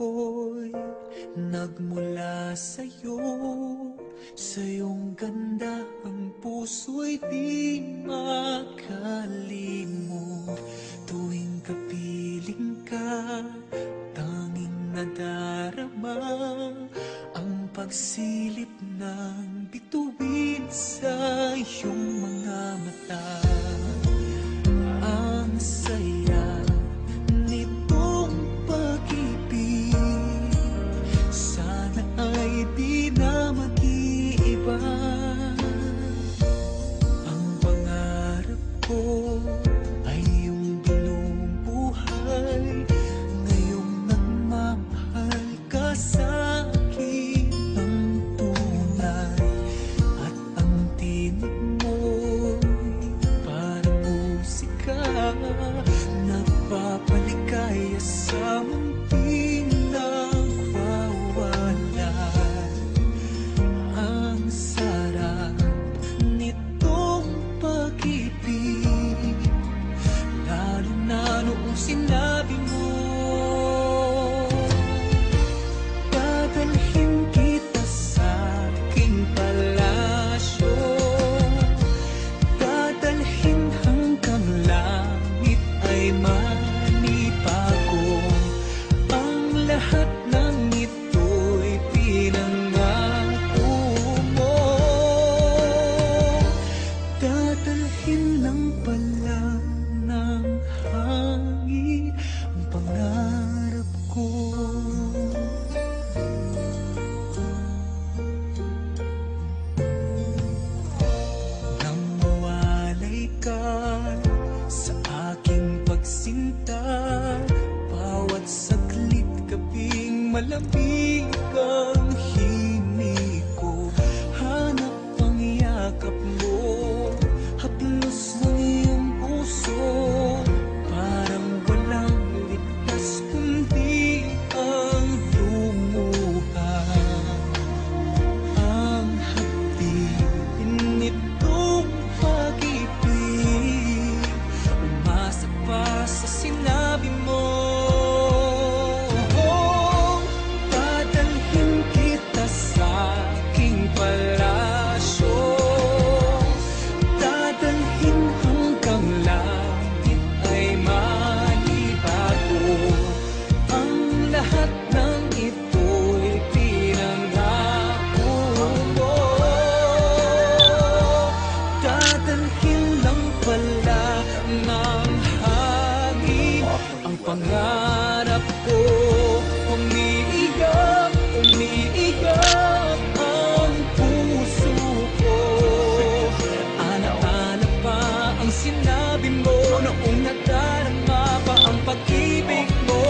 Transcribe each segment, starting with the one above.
ko'y nagmula sa'yo. Sa iyong ganda ang puso'y di makalimot. Tuwing kapiling ka, tanging nadarama ang pagsilip ng bituin sa iyong mga mata. Ang saya nitong pag-ibig, sana ay di na mag-iiba. Ang pangarap ko ay yung binubuhay ngayong nagmamahal ka sa akin ng tunay. At ang tinig mo'y parang musika, nagpapaligaya sa munting nagwawala. Ang sarap nitong pag-ibig, lalo na noong sinabi mo, dadalhin kita sa aking palasyo, dadalhin hanggang langit ay manibago. Ang lahat ng ito'y pinangako mo, dadalhin lang pala ng hangin ang pangarap ko. Nang mawalay ka sa aking pagsinta, bawat saglit gabing malamig ang himig ko. Hanap ang yakap mo, haplos ng iyong puso, parang walang ligtas kundi ang lumuha. Ang hapdin nitong pag-ibig, umasa pa sa sinabi mo. Dadalhin kita sa aking palasyo, dadalhin hanggang langit ay manibago. Ang lahat ng ito'y pinangako mo, dadalhin lang pala ng hangin ang pangarap ko. Umiiyak, umiiyak ang puso ko. Alaala pa ang sinabi mo noong nadarama pa ang pag-ibig mo.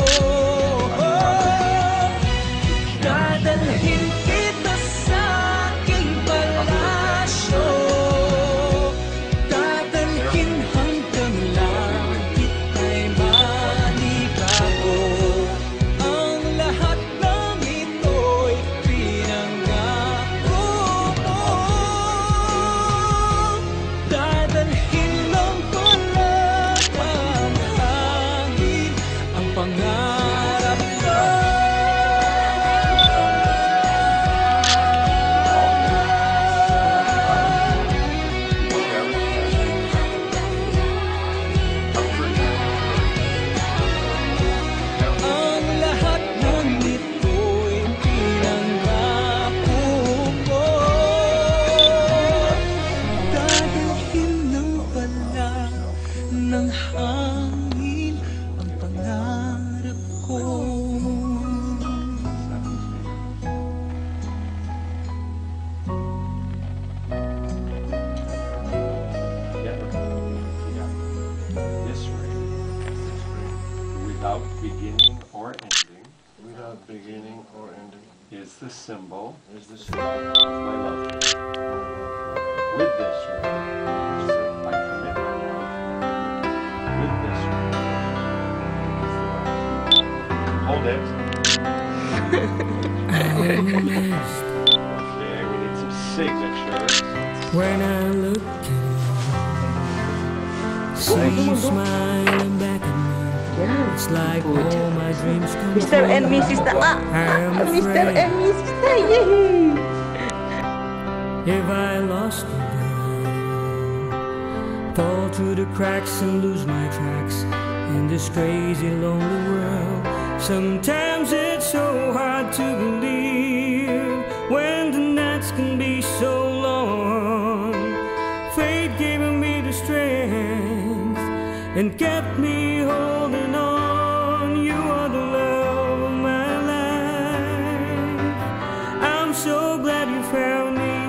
Dadalhin kita sa aking palasyo, dadalhin hanggang langit ay manibago. Ang lahat ng ito'y pinangako mo, dadalhin lang pala ng hangin ang pangarap ko. Ang lahat ng ito'y pinangako mo, dadalhin lang pala ng hangin ang pangarap ko. This ring, without beginning or ending, Without beginning or ending is the symbol is the of my love. With this ring, I commit my love. With this ring, hold it. Okay, we need some signatures. When I look at you, see you smiling back at me. It's like all my dreams come Mr. and true. Mrs. na I'm Mr. afraid and Mrs. na yay! if I lost the girl, fall through the cracks and lose my tracks in this crazy lonely world. Sometimes it's so hard to believe when the nights can be so long. Fate gave me the strength and kept me holding on. You are the love of my life. I'm so glad you found me.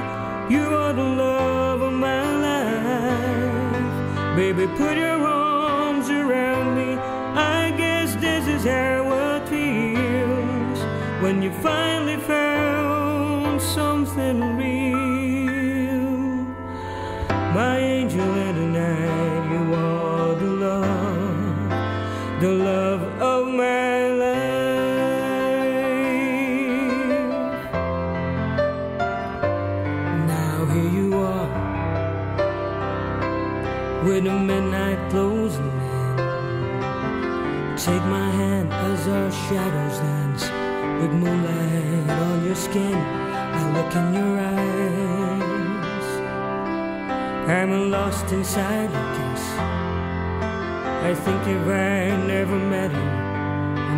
You are the love of my life. Baby, put your arms around me. I guess this is how it feels when you finally found something real. My angel in the night, you are the love of my life. Now here you are, with the midnight closing in. Take my hand as our shadows dance, with moonlight on your skin. I look in your eyes, I'm lost inside your kiss. I think if I never met you,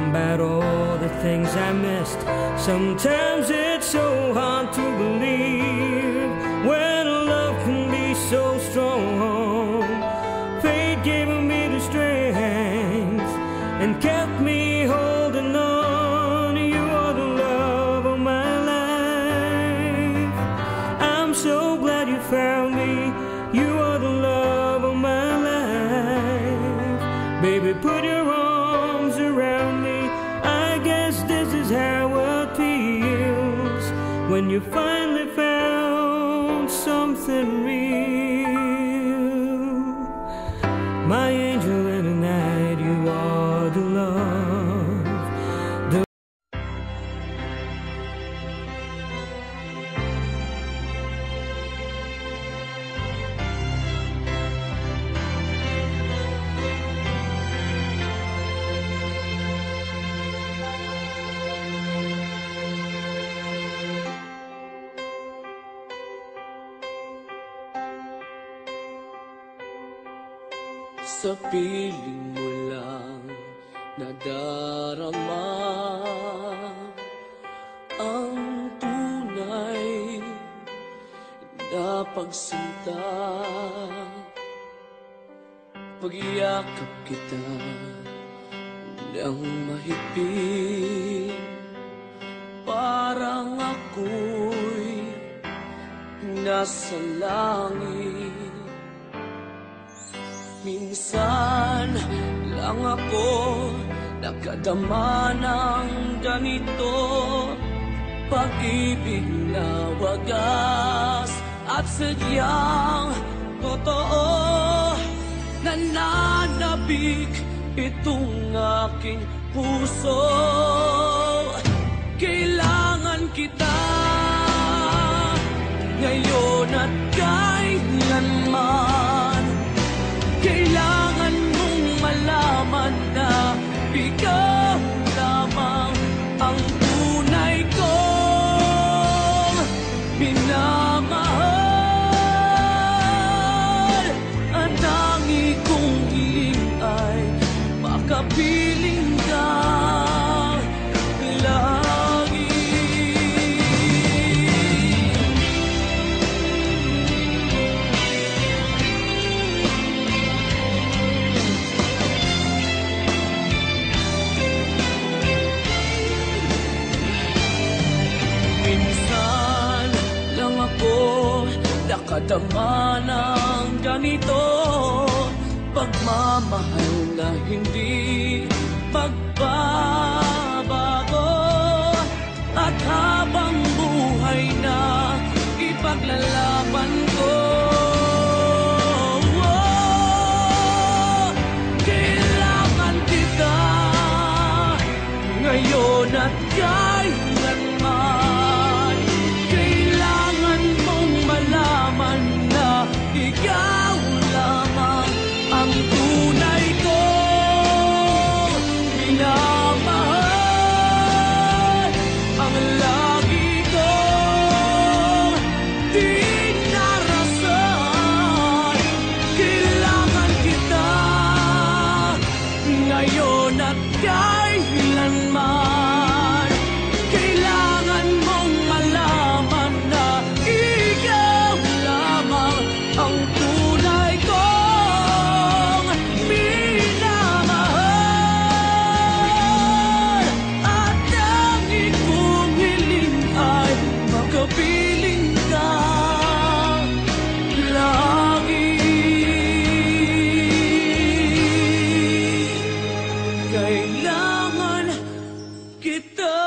about all the things I missed. Sometimes it's so hard to believe when love can be so strong. Fate gave me the strength and kept me holding on. You are the love of my life. I'm so glad you found me. You are the love of my life. Baby, put your arms around me. I guess this is how it feels when you finally found something real. My angel in the night, you are the love, the sa piling mo lang nadarama ang tunay na pagsinta. Pagyakap kita ng mahigpit, parang ako'y nasa langit. Minsan lang ako nakadama ng ganito, pag-ibig na wagas at sadyang totoo. Nananabik itong aking puso, kailangan kita ngayon at kailanman. Kailangan mong malaman na ikaw lamang ang tunay kong minamahal. Ang tangi kong hiling ay makapiling ka lagi. Nakadama ng ganito, pagmamahal na hindi magbabago, at habang buhay na ipaglalaban ko. Kailangan kita ngayon at kailanman. Kailangan mong malaman na ikaw lamang ang tunay kong kita.